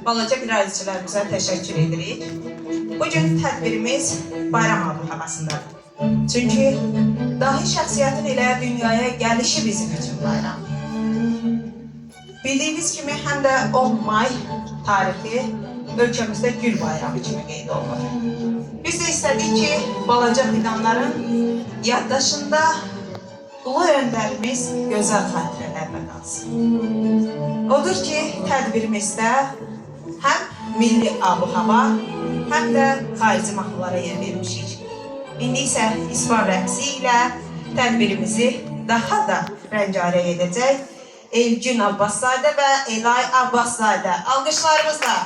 balaca qiraətçilərimizə təşəkkür edirik. Bugün tədbirimiz bayram havasındadır. Çünki dahi şəxsiyyətin ilə dünyaya gəlişi bizim üçün bayram. Bildiyiniz kimi həm də 10 may tarixi ölkəmizdə gül bayramı kimi qeyd olunur. Biz də istədik ki, balaca fidanların yaddaşında ulu öndərimiz gözəl xatirələrlə qalsın. Odur ki, tədbirimizdə həm milli abu-hava, həm də xarici mahnılara yer vermişik. İndi isə İspan rəqsi ilə tədbirimizi daha da rəngarəng edəcək Elgün Abbaszadə və Elay Abbaszadə. Alqışlarımızla.